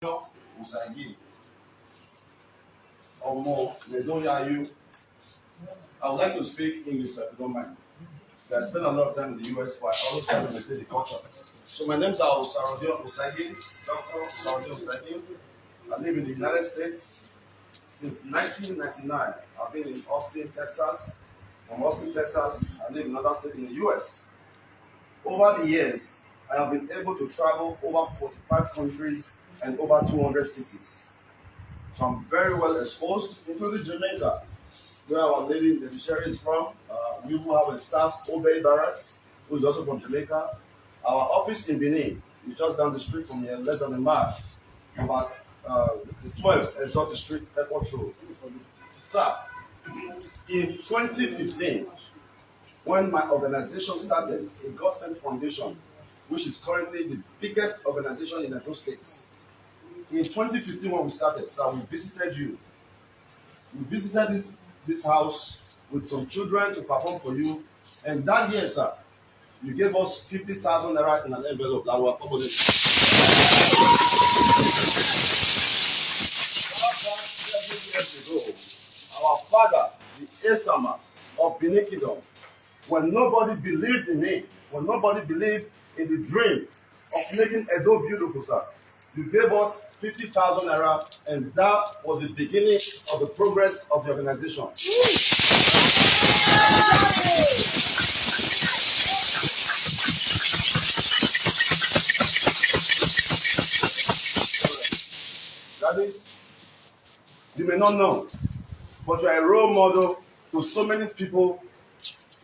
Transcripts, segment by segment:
Osagie or more, they don't hear you. I would like to speak English if you don't mind. I spent a lot of time in the US, but I always try to maintain the culture. So my name's Osagie, Dr. Osagie. I live in the United States since 1999. I've been in Austin, Texas. From Austin, Texas, I live in another state in the US. Over the years, I have been able to travel over 45 countries and over 200 cities. So I'm very well exposed, including Jamaica, where our lady, the missionary, is from. We will have a staff, Obey Barracks, who is also from Jamaica. Our office in Benin is just down the street from here, less than a mile, about the 12 Exotic Street Airport Road. Sir, in 2015, when my organization started, a God Sent Foundation, which is currently the biggest organization in Edo States. In 2015, when we started, sir, we visited you. We visited this house with some children to perform for you. And that year, sir, you gave us 50,000 naira in an envelope that we accommodated. Years ago, our father, the Esema of Benin Kingdom, when nobody believed in me, when nobody believed in the dream of making Edo beautiful, sir, you gave us 50,000 naira, and that was the beginning of the progress of the organization. Daddy, you may not know, but you are a role model to so many people,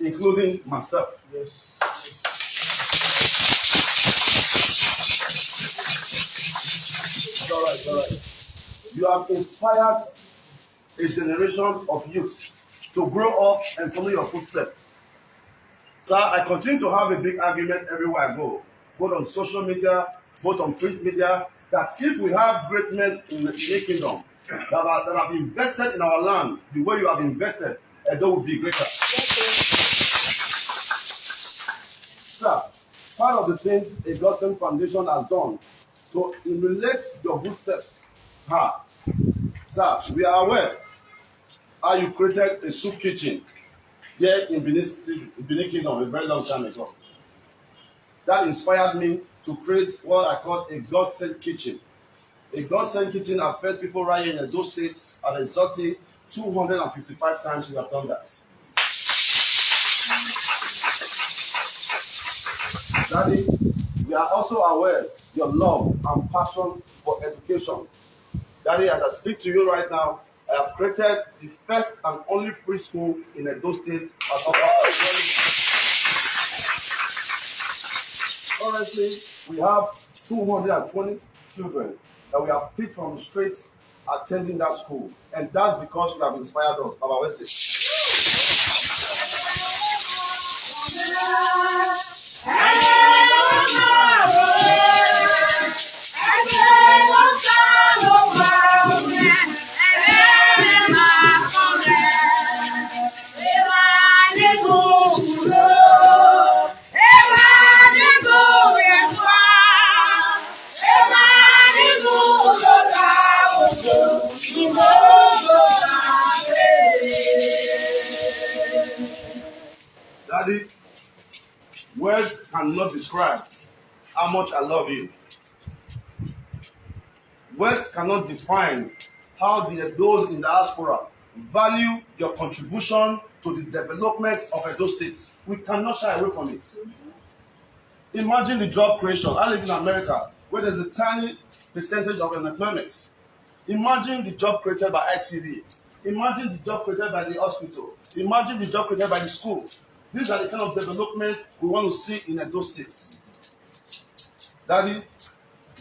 including myself. Yes. It's all right. You have inspired a generation of youth to grow up and follow your footsteps. Sir, I continue to have a big argument everywhere I go, both on social media, both on print media, that if we have great men in the kingdom that have invested in our land the way you have invested, Edo will be greater. Sir, part of the things a God Sent Foundation has done to emulate your good steps. Sir, we are aware how you created a soup kitchen here in Benin Kingdom a very long time ago. That inspired me to create what I call a God Sent Kitchen. A God Sent Kitchen has fed people right here in Edo State at Exotic 255 times we have done that. Daddy, we are also aware your love and passion for education. Daddy, as I speak to you right now, I have created the first and only free school in Edo State. Currently, we have 220 children that we have picked from the streets attending that school. And that's because you have inspired us. Our message. Daddy, words cannot describe how much I love you. Words cannot define how those in the diaspora value your contribution to the development of Edo State. We cannot shy away from it. Imagine the job creation. I live in America, where there's a tiny percentage of unemployment. Imagine the job created by ITV. Imagine the job created by the hospital. Imagine the job created by the school. These are the kind of development we want to see in Edo State. Daddy,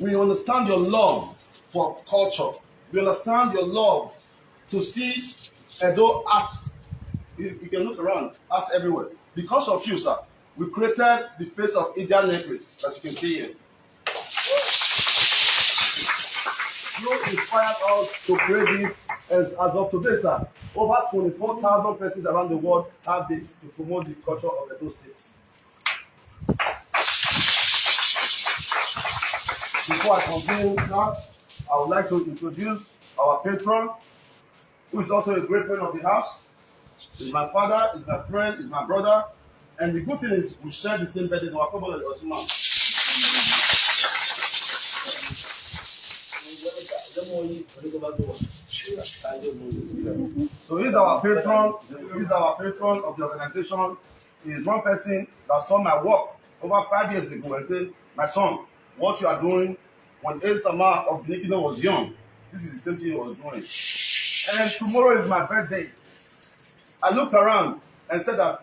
we understand your love for culture. We understand your love to see Edo arts. You can look around, arts everywhere. Because of you, sir, we created the face of Indian necklace that you can see here. You inspired us to create this, as of today, sir, over 24,000 persons around the world have this to promote the culture of Edo State. Before I continue now, I would like to introduce our patron, who is also a great friend of the house. He's my father, he's my friend, he's my brother. And the good thing is we share the same birthday. Our couple of Esema. So he's our patron. He's our patron of the organization. He is one person that saw my work over 5 years ago and said, "My son, what you are doing when Esema of Benin was young, this is the same thing he was doing." And tomorrow is my birthday. I looked around and said that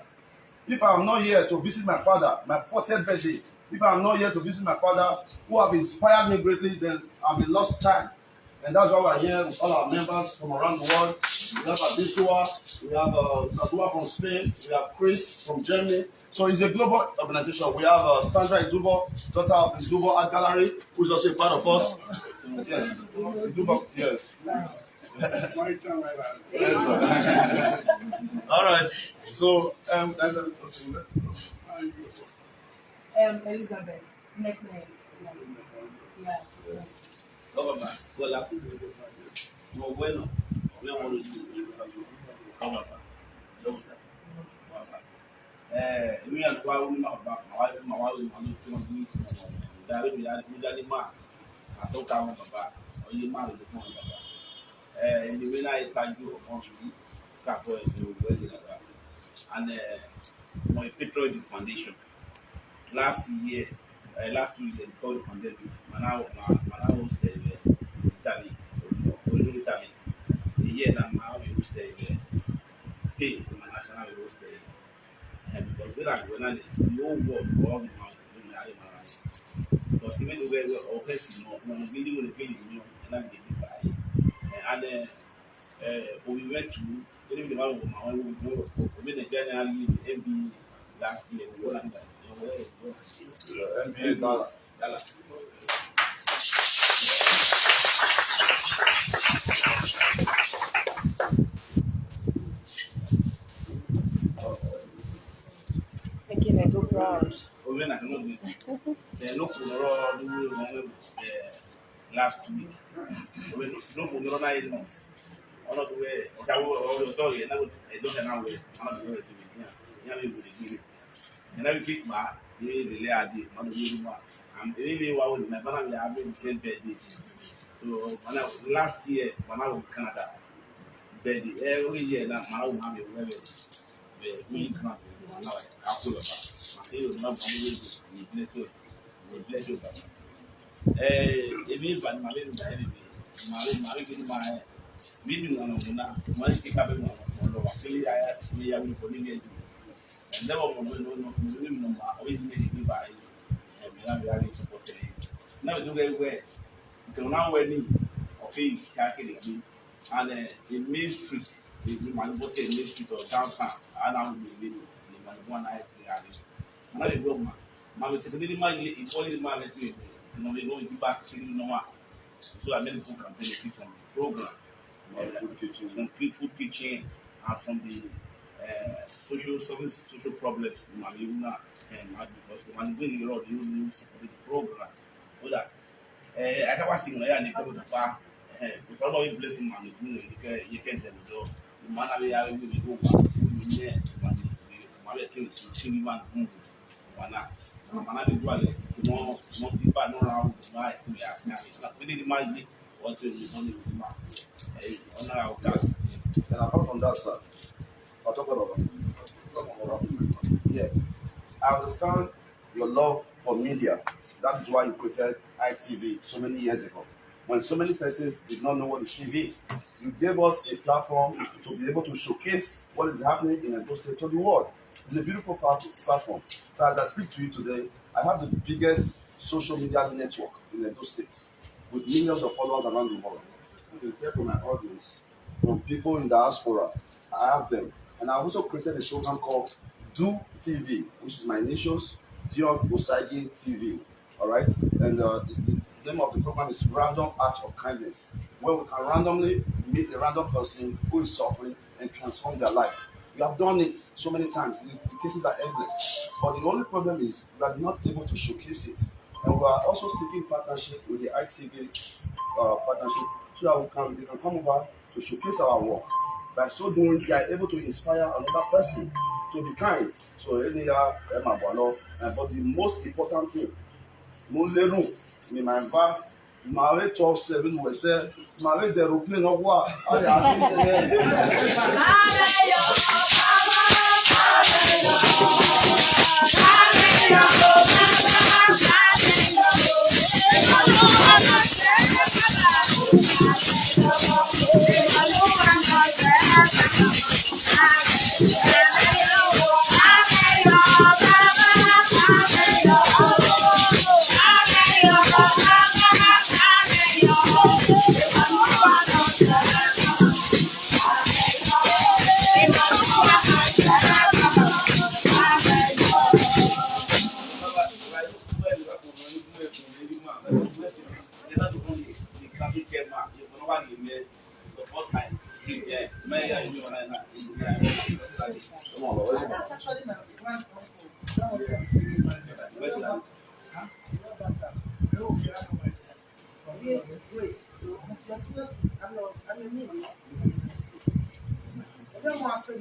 if I am not here to visit my father, my 40th birthday, if I am not here to visit my father, who have inspired me greatly, then I'm a lost child. And that's why we're here with all our members from around the world. We have Adesua, we have Sadua from Spain, we have Chris from Germany. So it's a global organization. We have Sandra Idubo, daughter of Idubo Art Gallery, who's also a part of us. Yes, Idubo, yes. All right. So, Elizabeth, nickname. Yeah. And my patron foundation last year, last 2 years before the pandemic, Mana hosted Italy, only Italy. The year that now we hosted Spain, my national we hosted. Because when I the whole world, all the mountains, because even the way we offense, when we really want to pay you, and I'm getting by. And we went to even the one when we made the January MB last year, we won that. NBA Dallas. Making a good round. When I cannot be no last week. When no 9 months. All of the way, I will tell you, and I don't know where I'm going to be. And I will pick my the lady, not the woman. I'm really well with my family. I've been the same birthday. So when I last year, when I was in Canada, birthday every year that my own mommy will have we come up with now. I feel about. I feel not bless you. It means that my baby, my meeting one of them, one pick up one of Australia, we are going to be and never no always made it by and we have really supported it. Now do very well. You can now wear me or pay calculating and in Main Street, the Manbote Main Street or downtown, and I will be living in one night. And I will go, Mamma, it's a little money, it's only my you know, we go back to you know what. So I made a book and benefit from the program. From food kitchen and from the social service, social problems in Maluna and because when you bring a lot, you need support the program. So that I can't watch him and they come to the bar. If somebody blessing man, you can say, "No, man, I will go back to there. My thing to chili man, one. Man, I will do it. No people are not around. Right? We are really the money. What will you only with man? And apart from that, sir, I'll talk about yeah. I understand your love for media. That is why you created ITV so many years ago. When so many persons did not know what is TV, you gave us a platform to be able to showcase what is happening in Edo State to the world. It's a beautiful platform. So as I speak to you today, I have the biggest social media network in Edo State with millions of followers around the world. You can tell from my audience, from people in diaspora, I have them. And I also created a program called Do TV, which is my initials, Dion Osagie TV. All right? And the name of the program is Random Act of Kindness, where we can randomly meet a random person who is suffering and transform their life. We have done it so many times. The cases are endless. But the only problem is we are not able to showcase it. And we are also seeking partnership with the ITV partnership so that they can come over to showcase our work. By so doing, they are able to inspire another person to be kind. So, but the most important thing, mo lérò ni màá bá màá rí 12-7 wẹ̀sẹ̀ màá rí the aeroplane of war. That's actually my grandfather. Grace. I'm a miss. I don't want to say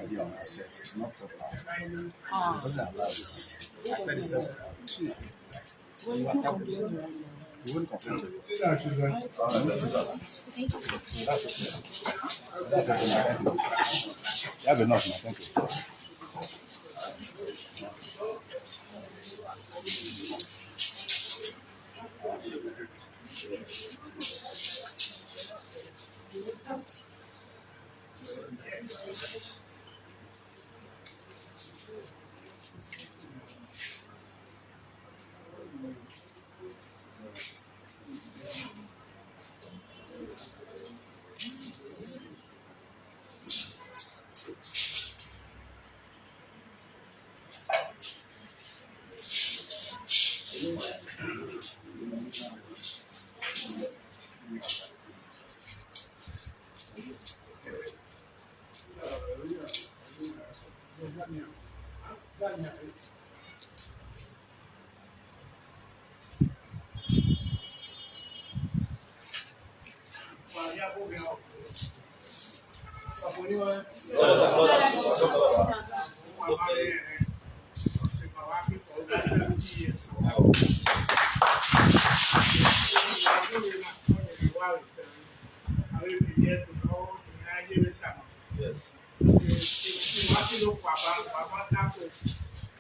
Dion, I said it's not proper. It doesn't allow it. I said it's a well, it's not complaining right now. you wouldn't complain to you. That's okay. You have enough now, thank you. Yes.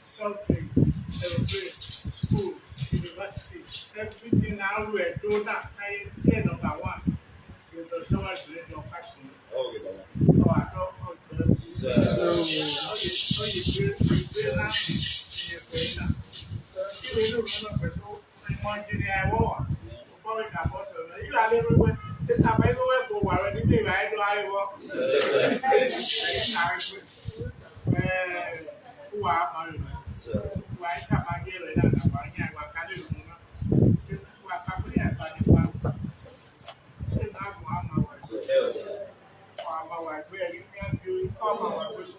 Something, school, university, everything now we're doing that. I say number one. You know, someone to let your passion. Okay, Baba. Oh, I don't know. Sir. So you feel that you feel that. You don't know, but imagine I want. You are everywhere. This time everywhere for one. Anything I do, I walk. Who are married? Why is my dear and I'm going to work at it? You are company at the one. Say, now I'm my wife, where you can do all my wish.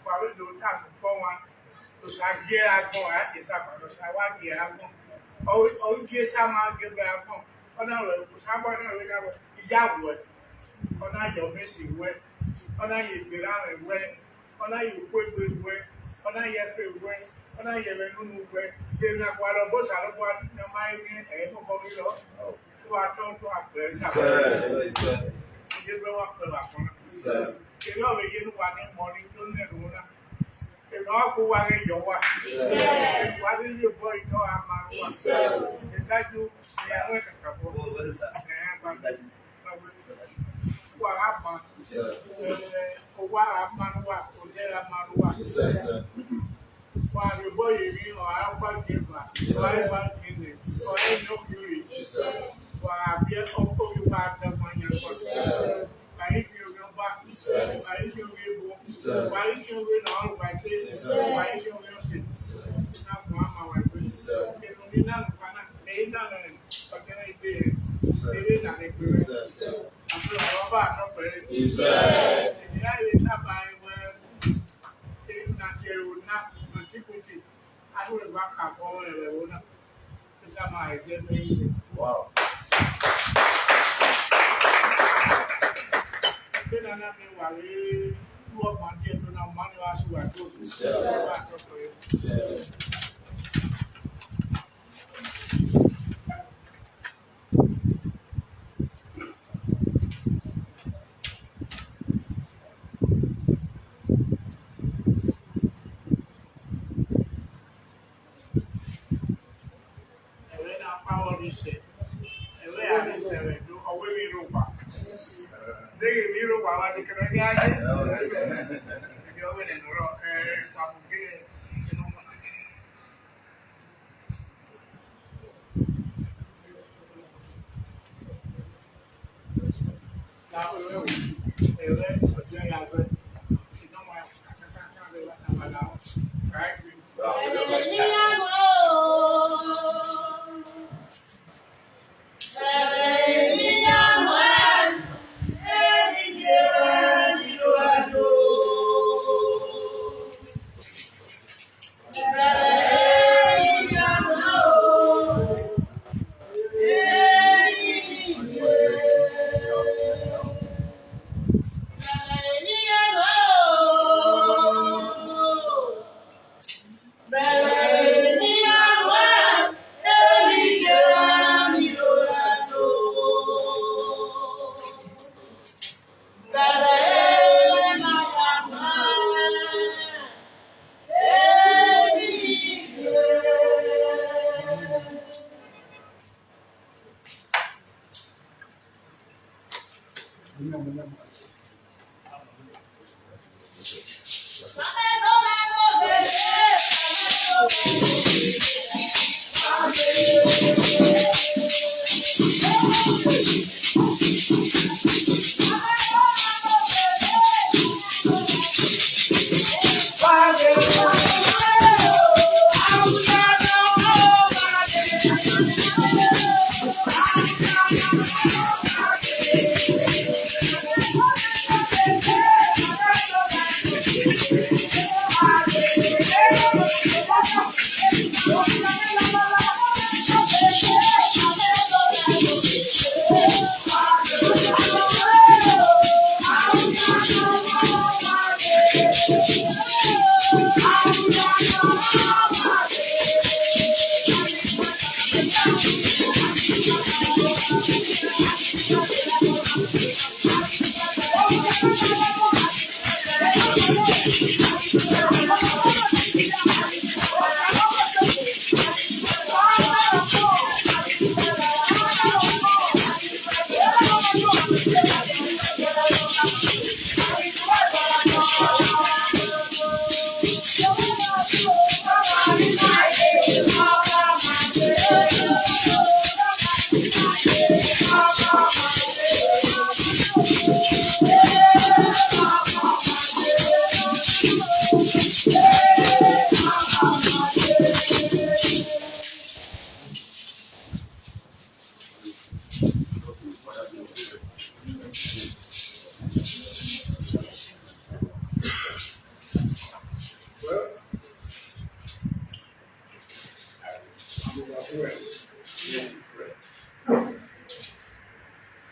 Why we do time for one? To get out more at his supper, I want to get out. Oh, get some out, get back home. On our someone Yahweh. On your missing way. On your belonging way. On your quick way. On your favorite way. On your new way. Then I want to boss out of what your mind and nobody else. Who are told to have this. You grow up to that one. You know, you want in morning, don't know. You all go away your wife. What is your boy to our man? Thank you. What is that? What happened? What happened? What the boy you or I want give her. Why want in it? Or ain't no beauty. Why, be a couple you back the money. If you Why you will why you will all by faith? Why you will say? Not Mama, my prince. They don't need none of Pana. They don't know. But can I do it? They didn't have a good. I'm going to go back up with it. If I did not buy well, it's not here, would not antiquity. I will back up all the way. It's not my examination. Wow. Then I mean, while we work on the money, I should have told you. Power is it. And where are they selling? Do away with Europa. They give me Europa, but they can get it. If you're winning the rock,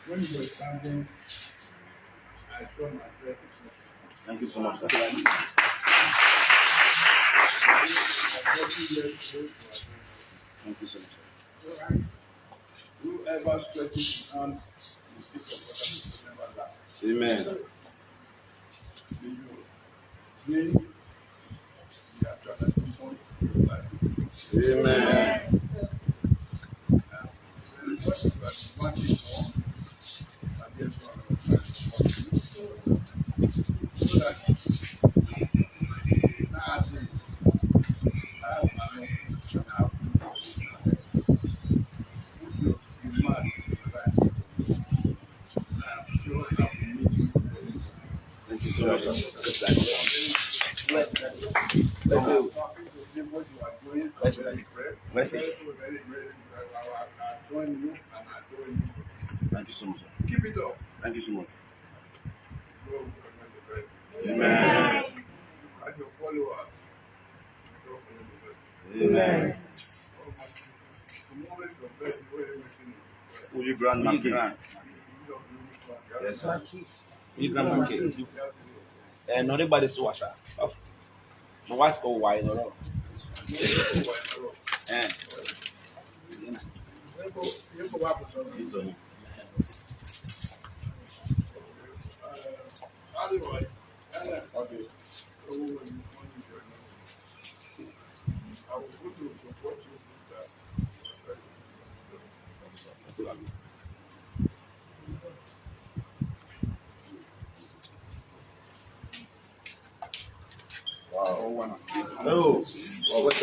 when you were standing, I saw myself. Thank you so much. Thank you so much. Right. Whoever stretches his hand, the spirit of God will never lack. Amen. May you be attracted to someone in your life. Amen. One thing more, and guess what I was trying to talk to you. So that now I say, I have my own and I have to put your demand in your life. I am sure I will meet you. Thank you so much, sir. Bless you. Thank you so much. Keep it up. Thank you so much. Amen. As your followers. Amen. Tomorrow is your birthday. Where are you missing it? Will you grant my king? Yes, sir. Maki. Grant my king. And nobody saw us. My wife go wide or not. And I will go to support you with that. wow. No. What's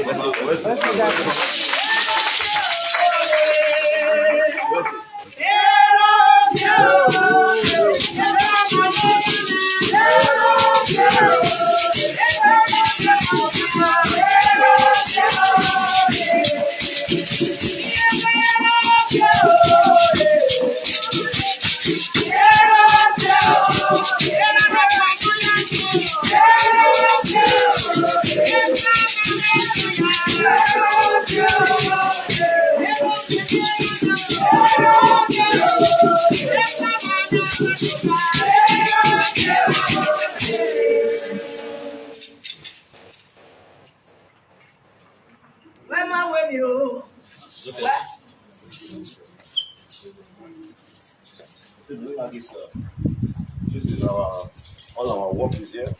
This is all our work is here,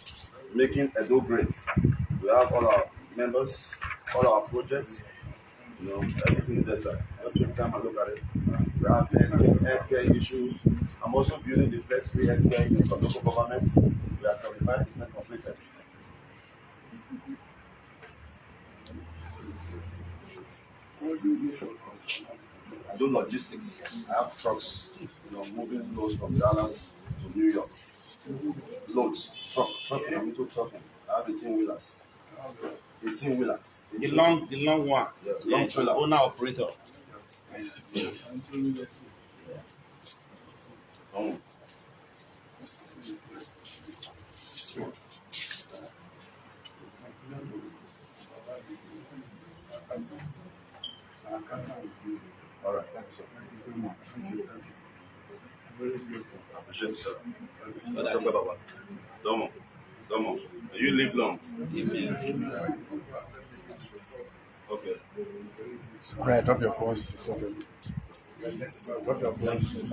making Edo great. We have all our members, all our projects, everything is there, sir. Just take time and look at it. We have healthcare issues. I'm also building the first free healthcare in the local government. We are 75% completed. I do logistics. I have trucks, moving loads from Dallas to New York. Loads, trucking, I'm into trucking. I have 18 wheelers. 18 wheelers. the long one? Yeah, long trailer. Owner operator. Oh. All right, thank you, sir. I appreciate it, sir. Domo. You live long. Okay. All right, drop your phones. Drop your phones.